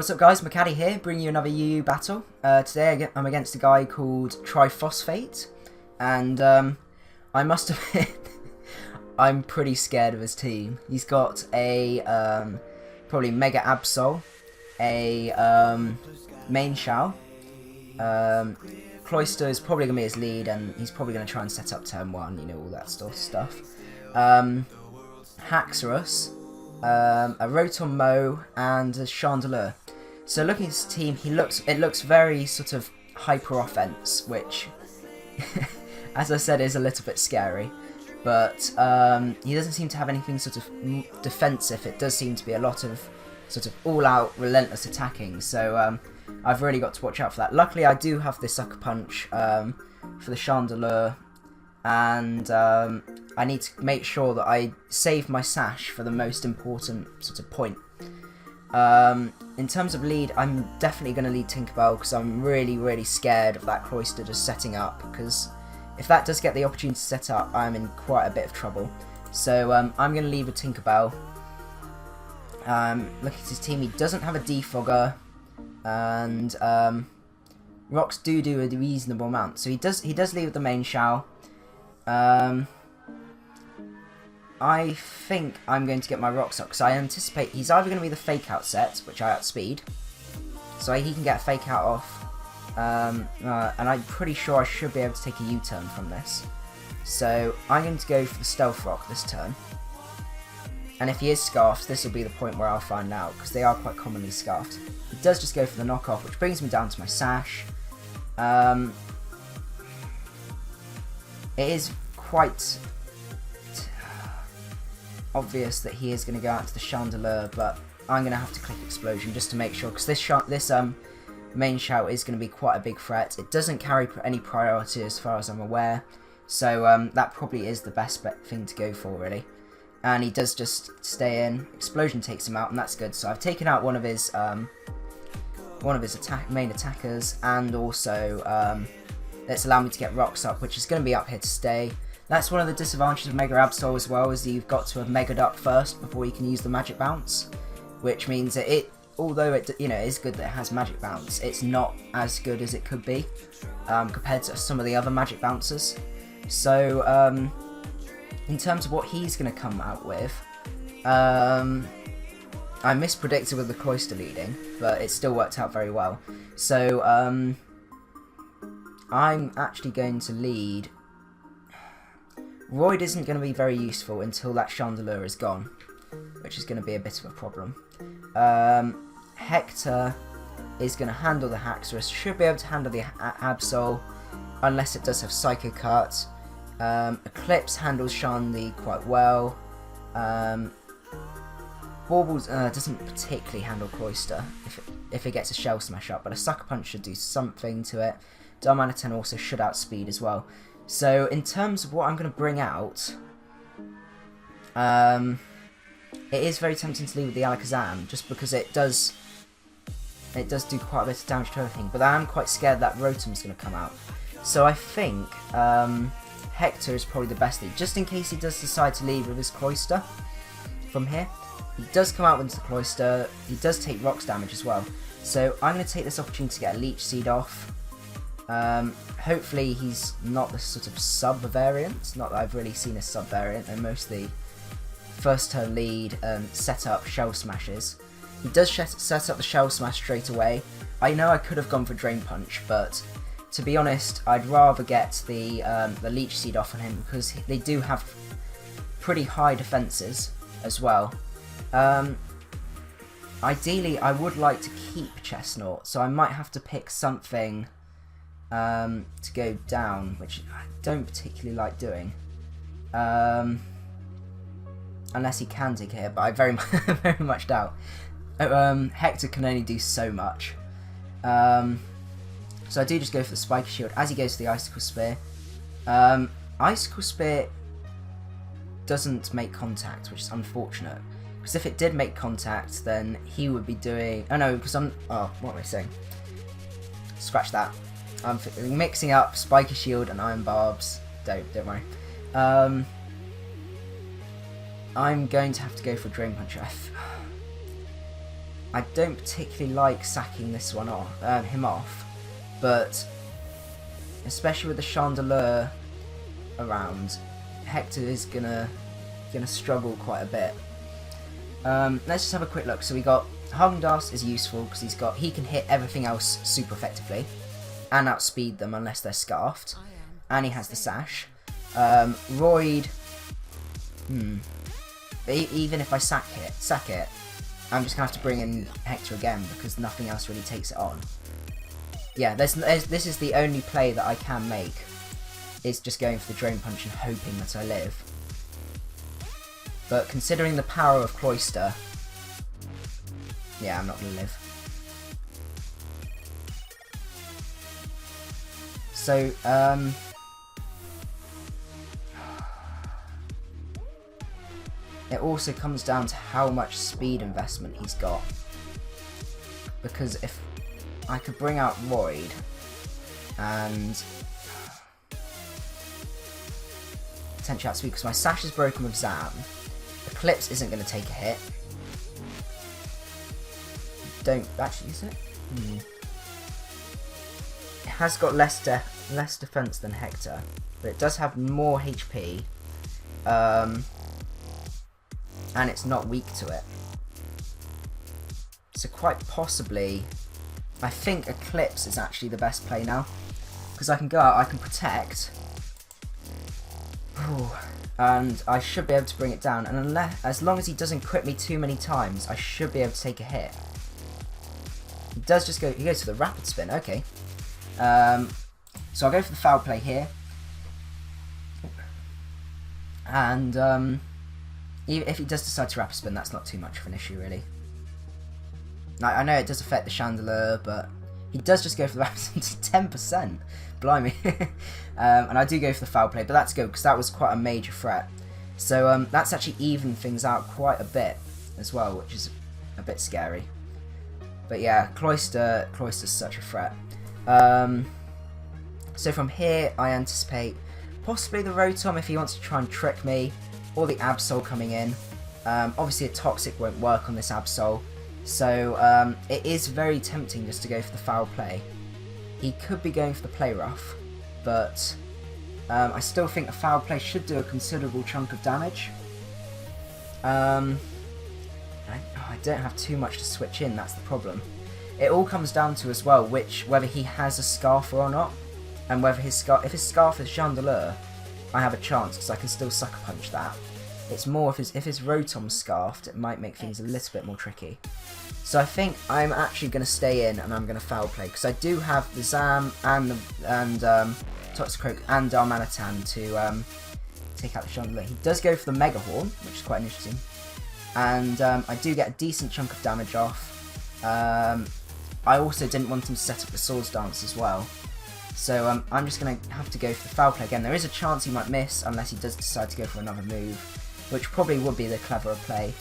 What's up guys, macadii here, bringing you another UU battle. Today I'm against a guy called Triphosphate, and I must admit, I'm pretty scared of his team. He's got a probably Mega Absol, a main Shao, Cloyster is probably going to be his lead, and he's probably going to try and set up turn 1, you know, all that sort of stuff. Haxorus, a Rotom Mo, and a Chandelure. So looking at his team, it looks very sort of hyper offense, which, as I said, is a little bit scary. But he doesn't seem to have anything sort of defensive. It does seem to be a lot of sort of all-out, relentless attacking. So I've really got to watch out for that. Luckily, I do have this Sucker Punch for the Chandelure, and I need to make sure that I save my Sash for the most important sort of point. In terms of lead, I'm definitely going to lead Tinkerbell because I'm really scared of that Cloyster just setting up, because if that does get the opportunity to set up, I'm in quite a bit of trouble. So I'm going to lead with Tinkerbell. Look at his team, he doesn't have a Defogger, and rocks do a reasonable amount. So he does lead with the main Shao. I think I'm going to get my rocks up because I anticipate he's either going to be the fake out set, which I outspeed, so he can get a fake out off, and I'm pretty sure I should be able to take a U-turn from this. So I'm going to go for the Stealth Rock this turn, and if he is Scarfed, this will be the point where I'll find out, because they are quite commonly Scarfed. He does just go for the knockoff, which brings me down to my Sash. It is quite obvious that he is going to go out to the Chandelure, but I'm going to have to click Explosion just to make sure, because this main Shao is going to be quite a big threat. It doesn't carry any priority as far as I'm aware, so that probably is the best thing to go for, really. And he does just stay in. Explosion takes him out, and that's good. So I've taken out one of his main attackers, and also it's allowed me to get rocks up, which is going to be up here to stay. That's one of the disadvantages of Mega Absol as well, is that you've got to have Mega'd up first before you can use the Magic Bounce, which means that although it is good that it has Magic Bounce, it's not as good as it could be compared to some of the other Magic Bouncers. So in terms of what he's going to come out with, I mispredicted with the Cloyster leading, but it still worked out very well. So I'm actually going to lead. Roid isn't going to be very useful until that Chandelure is gone, which is going to be a bit of a problem. Hector is going to handle the Haxorus, should be able to handle the Absol, unless it does have Psycho Cut. Eclipse handles Shandy quite well. Bauble doesn't particularly handle Cloyster if it gets a Shell Smash up, but a Sucker Punch should do something to it. Darmanitan also should outspeed as well. So in terms of what I'm going to bring out, it is very tempting to leave with the Alakazam, just because it does do quite a bit of damage to everything, but I am quite scared that Rotom is going to come out. So I think Hector is probably the best lead, just in case he does decide to leave with his Cloyster from here. He does come out with the Cloyster, he does take rocks damage as well. So I'm going to take this opportunity to get a Leech Seed off. Hopefully he's not the sort of sub-variant, not that I've really seen a sub-variant, they're mostly first turn lead and set up Shell Smashes. He does set up the Shell Smash straight away. I know I could have gone for Drain Punch, but to be honest, I'd rather get the Leech Seed off on him, because they do have pretty high defences as well. Ideally, I would like to keep Chesnaught, so I might have to pick something to go down, which I don't particularly like doing, unless he can dig here, but I very much doubt. Hector can only do so much, so I do just go for the Spiky Shield as he goes to the Icicle Spear. Icicle Spear doesn't make contact, which is unfortunate, because if it did make contact, then he would be doing. Oh no, because what am I saying? Scratch that. I'm mixing up Spiky Shield and Iron Barbs. Don't worry. I'm going to have to go for Drain Punch. I don't particularly like sacking this one off, him off, but especially with the Chandelure around, Hector is gonna struggle quite a bit. Let's just have a quick look. So we got Haagen is useful because he can hit everything else super effectively and outspeed them unless they're scarfed, and he has the Sash. Roid, even if I sack it, I'm just gonna have to bring in Hector again because nothing else really takes it on. Yeah, this is the only play that I can make, is just going for the Drain Punch and hoping that I live. But considering the power of Cloyster, yeah, I'm not gonna live. So, it also comes down to how much speed investment he's got. Because if I could bring out Roid and potentially outspeed, because my Sash is broken with Zam, Eclipse isn't going to take a hit. Don't actually, is it? It has got less defense than Hector, but it does have more HP, and it's not weak to it. So quite possibly, I think Eclipse is actually the best play now, because I can go out, I can protect, and I should be able to bring it down. And as long as he doesn't crit me too many times, I should be able to take a hit. He does just go. He goes for the rapid spin. Okay. So I'll go for the foul play here, and even if he does decide to rapid spin, that's not too much of an issue really. Like, I know it does affect the Chandelure, but he does just go for the rapid spin to 10%. Blimey. And I do go for the foul play, but that's good because that was quite a major threat. So that's actually evened things out quite a bit as well, which is a bit scary. But yeah, Cloyster's such a threat. So from here, I anticipate possibly the Rotom if he wants to try and trick me, or the Absol coming in. Obviously a Toxic won't work on this Absol, so it is very tempting just to go for the foul play. He could be going for the play rough, but I still think a foul play should do a considerable chunk of damage. I don't have too much to switch in, that's the problem. It all comes down to as well whether he has a Scarfer or not, and whether if his Scarf is Chandelure, I have a chance because I can still Sucker Punch that. It's more if his Rotom's Scarfed, it might make things a little bit more tricky. So I think I'm actually going to stay in and I'm going to foul play because I do have the Zam and Toxicroak and Darmanitan to take out the Chandelure. He does go for the Mega Horn, which is quite interesting, and I do get a decent chunk of damage off. I also didn't want him to set up the Swords Dance as well, so I'm just going to have to go for the foul play again. There is a chance he might miss unless he does decide to go for another move, which probably would be the cleverer play.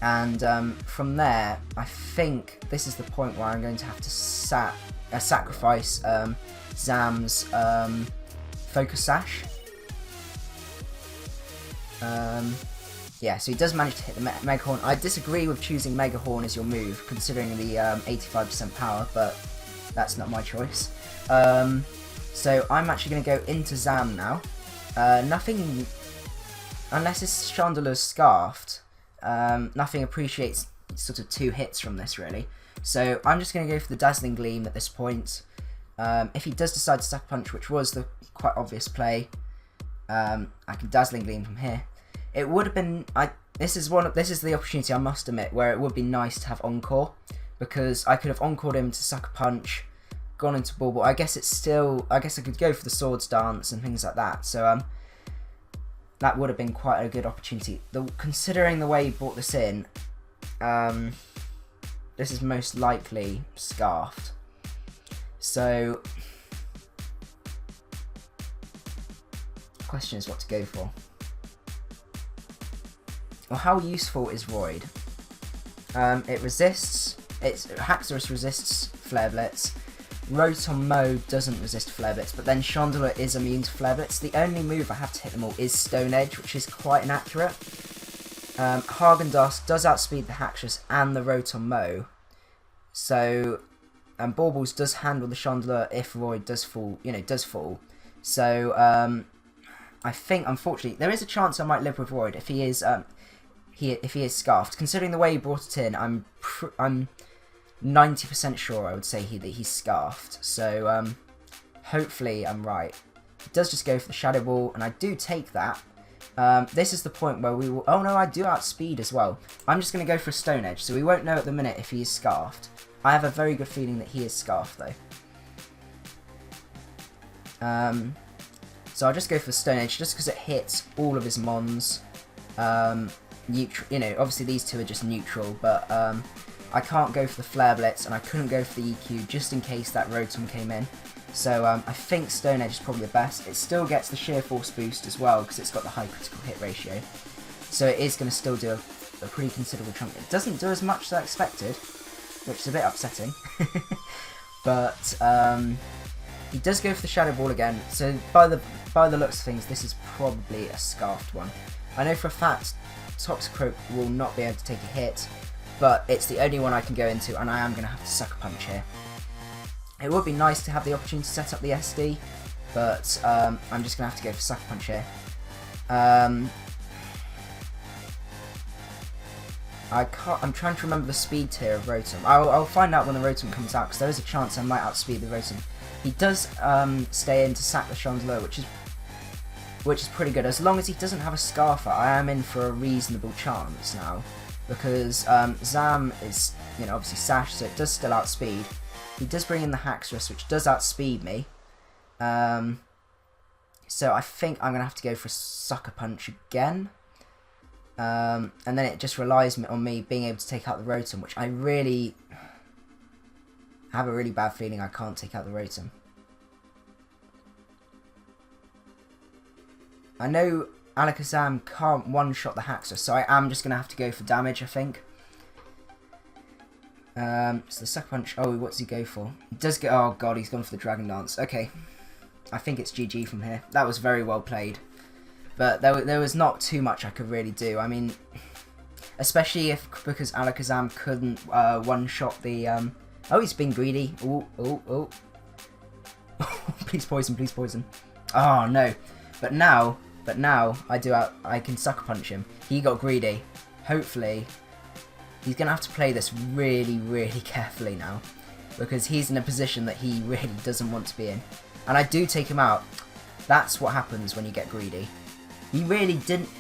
And from there, I think this is the point where I'm going to have to sacrifice Zam's Focus Sash. Yeah, so he does manage to hit the Mega Horn. I disagree with choosing Mega Horn as your move, considering the 85% power, but that's not my choice. So I'm actually going to go into Zam now. Nothing, unless it's Chandelure's Scarfed, nothing appreciates sort of 2 hits from this really. So I'm just going to go for the Dazzling Gleam at this point. If he does decide to Sucker Punch, which was the quite obvious play, I can Dazzling Gleam from here. It would have been, this is the opportunity, I must admit, where it would be nice to have Encore, because I could have Encored him to Sucker Punch, gone into Bauble. I guess I could go for the Swords Dance and things like that. So that would have been quite a good opportunity. Considering the way he brought this in, this is most likely Scarfed. So the question is what to go for. Well, how useful is Roid? It resists. Haxorus resists Flare Blitz. Rotom mode doesn't resist Flare Blitz, but then Chandelure is immune to Flare Blitz. The only move I have to hit them all is Stone Edge, which is quite inaccurate. Haagen does outspeed the Haxorus and the Rotom Mow. So, and Baubles does handle the Chandelure if Roid does fall, So, I think, unfortunately, there is a chance I might live with Roid if he is, if he is scarfed. Considering the way he brought it in, I'm 90% sure I would say that he's scarfed. So, hopefully I'm right. He does just go for the Shadow Ball, and I do take that. This is the point where we will... Oh no, I do outspeed as well. I'm just going to go for a Stone Edge, so we won't know at the minute if he is scarfed. I have a very good feeling that he is scarfed, though. So I'll just go for Stone Edge, just because it hits all of his mons. Obviously these two are just neutral, but I can't go for the Flare Blitz, and I couldn't go for the EQ, just in case that Rotom came in. So I think Stone Edge is probably the best. It still gets the Sheer Force boost as well, because it's got the high critical hit ratio. So it is going to still do a pretty considerable chunk. It doesn't do as much as I expected, which is a bit upsetting. But he does go for the Shadow Ball again, so by the looks of things, this is probably a scarfed one. I know for a fact Toxicroak will not be able to take a hit, but it's the only one I can go into, and I am going to have to Sucker Punch here. It would be nice to have the opportunity to set up the SD, but I'm just going to have to go for Sucker Punch here. I'm trying to remember the speed tier of Rotom. I'll find out when the Rotom comes out, because there is a chance I might outspeed the Rotom. He does stay in to sack the Chandelure, which is pretty good. As long as he doesn't have a Scarfer, I am in for a reasonable chance now, because Zam is, obviously Sash, so it does still outspeed. He does bring in the Haxorus, which does outspeed me. So I think I'm going to have to go for Sucker Punch again. And then it just relies on me being able to take out the Rotom, which I really have a really bad feeling I can't take out the Rotom. I know Alakazam can't one-shot the Haxorus, so I am just going to have to go for damage, I think. So the Sucker Punch, oh, what does he go for? He does go, oh god, he's gone for the Dragon Dance. Okay, I think it's GG from here. That was very well played. But there was not too much I could really do. I mean, especially because Alakazam couldn't one-shot the... Oh, he's been greedy. Oh. Please poison, please poison. Oh, no. But now I can Sucker Punch him. He got greedy. Hopefully... He's going to have to play this really, really carefully now, because he's in a position that he really doesn't want to be in. And I do take him out. That's what happens when you get greedy. He really didn't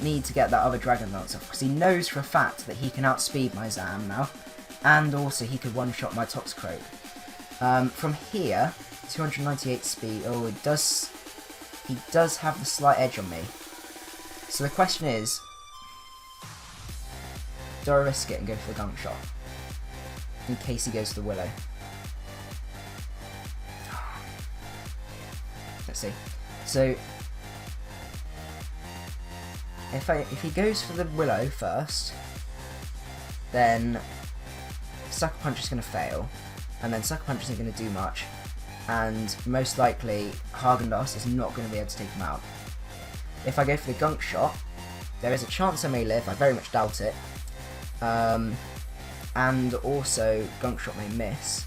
need to get that other Dragon Dance off, because he knows for a fact that he can outspeed my Zam now, and also he could one-shot my Toxicroak. From here, 298 speed. Oh, he does have the slight edge on me. So the question is, do I risk it and go for the Gunk Shot, in case he goes to the Willow? Let's see. So, if he goes for the Willow first, then Sucker Punch is going to fail, and then Sucker Punch isn't going to do much, and most likely Haagen is not going to be able to take him out. If I go for the Gunk Shot, there is a chance I may live. I very much doubt it. And also Gunk Shot may miss.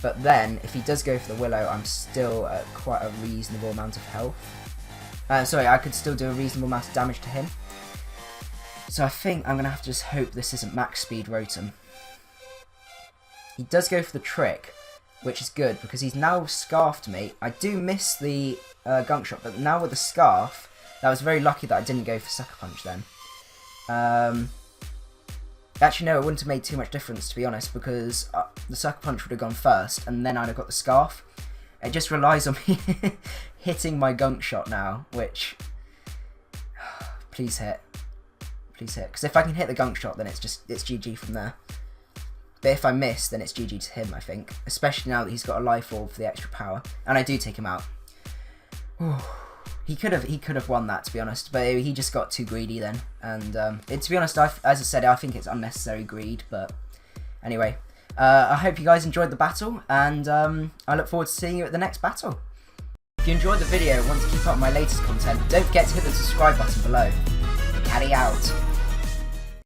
But then, if he does go for the Willow, I'm still at quite a reasonable amount of health. Sorry, I could still do a reasonable amount of damage to him. So I think I'm going to have to just hope this isn't max speed Rotom. He does go for the Trick, which is good, because he's now scarfed me. I do miss the Gunk Shot, but now with the Scarf, that was very lucky that I didn't go for Sucker Punch then. Actually, no, it wouldn't have made too much difference, to be honest, because the Sucker Punch would have gone first, and then I'd have got the Scarf. It just relies on me hitting my Gunk Shot now, which... Please hit. Please hit. Because if I can hit the Gunk Shot, then it's GG from there. But if I miss, then it's GG to him, I think. Especially now that he's got a Life Orb for the extra power. And I do take him out. Whew. He could have won that, to be honest, but he just got too greedy then. And to be honest, as I said, I think it's unnecessary greed. But anyway, I hope you guys enjoyed the battle, and I look forward to seeing you at the next battle. If you enjoyed the video and want to keep up with my latest content, don't forget to hit the subscribe button below. Macadii out.